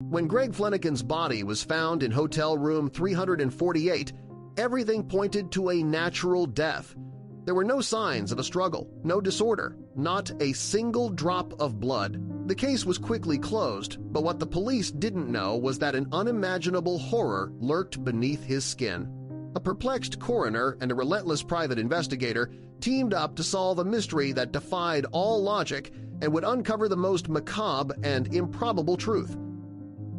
When Greg Fleniken's body was found in hotel room 348, everything pointed to a natural death. There were no signs of a struggle, no disorder, not a single drop of blood. The case was quickly closed, but what the police didn't know was that an unimaginable horror lurked beneath his skin. A perplexed coroner and a relentless private investigator teamed up to solve a mystery that defied all logic and would uncover the most macabre and improbable truth.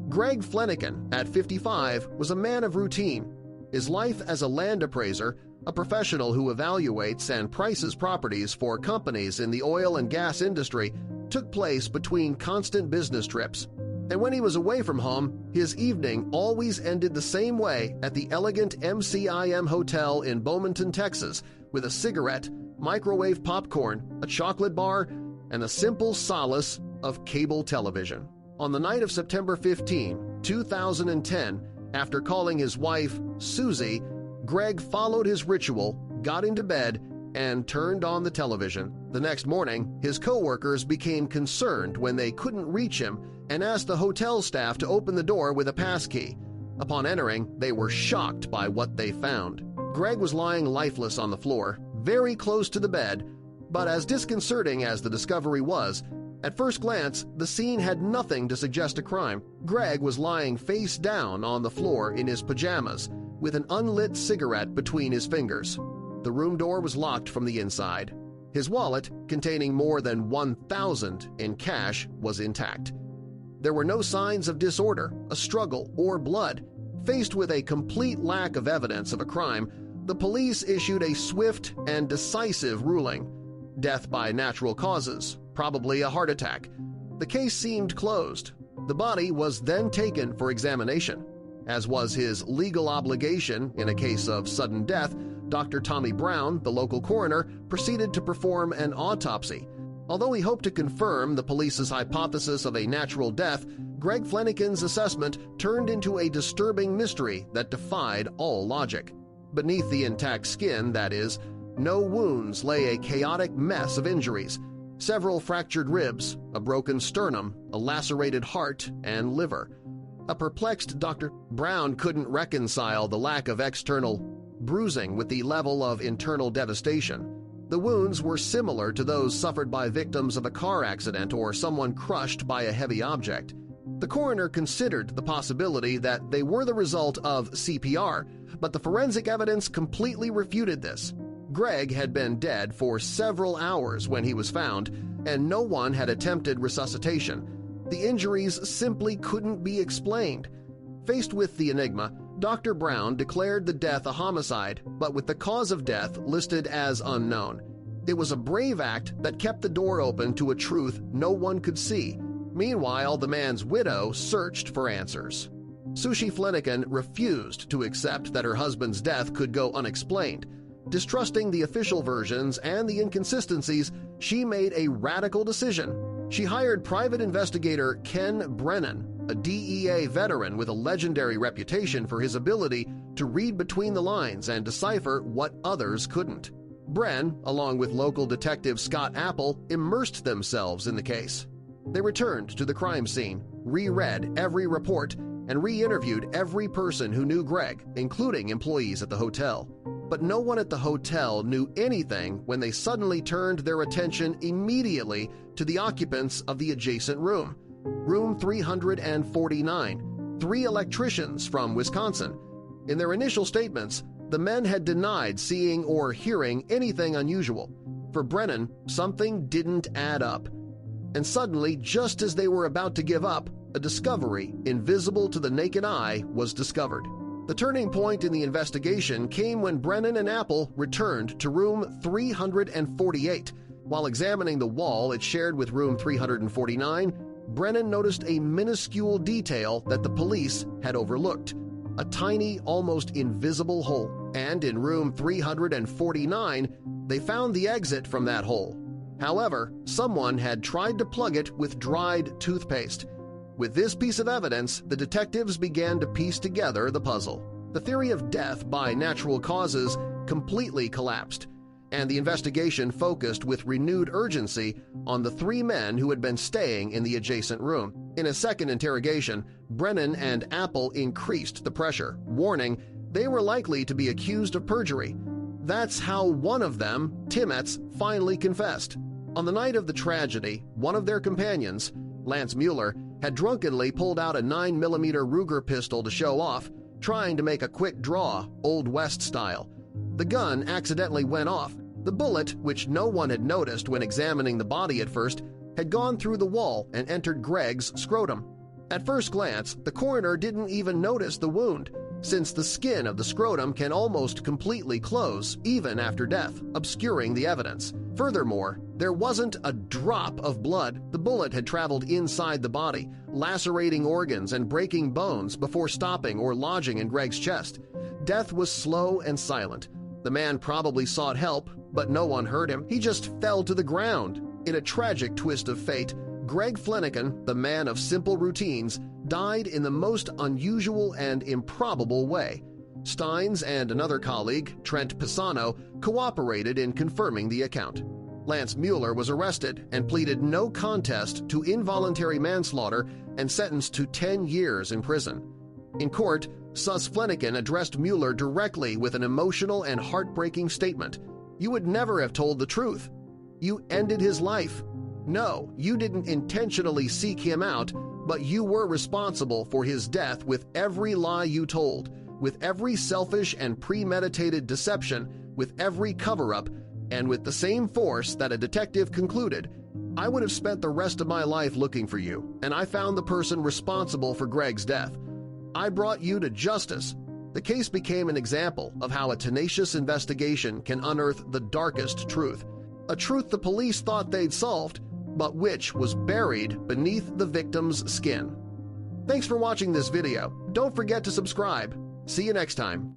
Greg Fleniken, at 55, was a man of routine. His life as a land appraiser, a professional who evaluates and prices properties for companies in the oil and gas industry, took place between constant business trips. And when he was away from home, his evening always ended the same way at the elegant MCM Hotel in Beaumonton, Texas, with a cigarette, microwave popcorn, a chocolate bar, and the simple solace of cable television. On the night of September 15, 2010, after calling his wife, Susie, Greg followed his ritual, got into bed, and turned on the television. The next morning, his co-workers became concerned when they couldn't reach him and asked the hotel staff to open the door with a passkey. Upon entering, they were shocked by what they found. Greg was lying lifeless on the floor, very close to the bed, but as disconcerting as the discovery was, at first glance, the scene had nothing to suggest a crime. Greg was lying face down on the floor in his pajamas, with an unlit cigarette between his fingers. The room door was locked from the inside. His wallet, containing more than $1,000 in cash, was intact. There were no signs of disorder, a struggle, or blood. Faced with a complete lack of evidence of a crime, the police issued a swift and decisive ruling. Death by natural causes, probably a heart attack. The case seemed closed. The body was then taken for examination. As was his legal obligation in a case of sudden death, Dr. Tommy Brown, the local coroner, proceeded to perform an autopsy. Although he hoped to confirm the police's hypothesis of a natural death, Greg Fleniken's assessment turned into a disturbing mystery that defied all logic. Beneath the intact skin, that is, no wounds lay a chaotic mess of injuries. Several fractured ribs, a broken sternum, a lacerated heart and liver. A perplexed Dr. Brown couldn't reconcile the lack of external bruising with the level of internal devastation. The wounds were similar to those suffered by victims of a car accident or someone crushed by a heavy object. The coroner considered the possibility that they were the result of CPR, but the forensic evidence completely refuted this. Greg had been dead for several hours when he was found, and no one had attempted resuscitation. The injuries simply couldn't be explained. Faced with the enigma, Dr. Brown declared the death a homicide, but with the cause of death listed as unknown. It was a brave act that kept the door open to a truth no one could see. Meanwhile, the man's widow searched for answers. Susie Fleniken refused to accept that her husband's death could go unexplained. Distrusting the official versions and the inconsistencies, she made a radical decision. She hired private investigator Ken Brennan, a DEA veteran with a legendary reputation for his ability to read between the lines and decipher what others couldn't. Bren, along with local detective Scott Apple, immersed themselves in the case. They returned to the crime scene, reread every report, and re-interviewed every person who knew Greg, including employees at the hotel. But no one at the hotel knew anything when they suddenly turned their attention immediately to the occupants of the adjacent room, room 349, 3 electricians from Wisconsin. In their initial statements, the men had denied seeing or hearing anything unusual. For Brennan, something didn't add up. And suddenly, just as they were about to give up, a discovery, invisible to the naked eye, was discovered. The turning point in the investigation came when Brennan and Apple returned to room 348. While examining the wall it shared with room 349, Brennan noticed a minuscule detail that the police had overlooked, a tiny, almost invisible hole. And in room 349, they found the exit from that hole. However, someone had tried to plug it with dried toothpaste. With this piece of evidence, the detectives began to piece together the puzzle. The theory of death by natural causes completely collapsed. and the investigation focused with renewed urgency on the 3 men who had been staying in the adjacent room. In a second interrogation, Brennan and Apple increased the pressure, warning they were likely to be accused of perjury. That's how one of them, Timmets, finally confessed. On the night of the tragedy, one of their companions, Lance Mueller, had drunkenly pulled out a 9mm Ruger pistol to show off, trying to make a quick draw, Old West style. The gun accidentally went off. The bullet, which no one had noticed when examining the body at first, had gone through the wall and entered Greg's scrotum. At first glance, the coroner didn't even notice the wound, since the skin of the scrotum can almost completely close even after death, obscuring the evidence. Furthermore, there wasn't a drop of blood. The bullet had traveled inside the body, lacerating organs and breaking bones before stopping or lodging in Greg's chest. Death was slow and silent. The man probably sought help, but no one heard him. He just fell to the ground. In a tragic twist of fate, Greg Fleniken, the man of simple routines, died in the most unusual and improbable way. Steins and another colleague, Trent Pisano, cooperated in confirming the account. Lance Mueller was arrested and pleaded no contest to involuntary manslaughter and sentenced to 10 years in prison. In court, Sus Fleniken addressed Mueller directly with an emotional and heartbreaking statement. "You would never have told the truth. You ended his life. No, you didn't intentionally seek him out, but you were responsible for his death with every lie you told, with every selfish and premeditated deception, with every cover-up, and with the same force that a detective concluded, I would have spent the rest of my life looking for you, and I found the person responsible for Greg's death. I brought you to justice." The case became an example of how a tenacious investigation can unearth the darkest truth, a truth the police thought they'd solved, but which was buried beneath the victim's skin. Thanks for watching this video. Don't forget to subscribe. See you next time.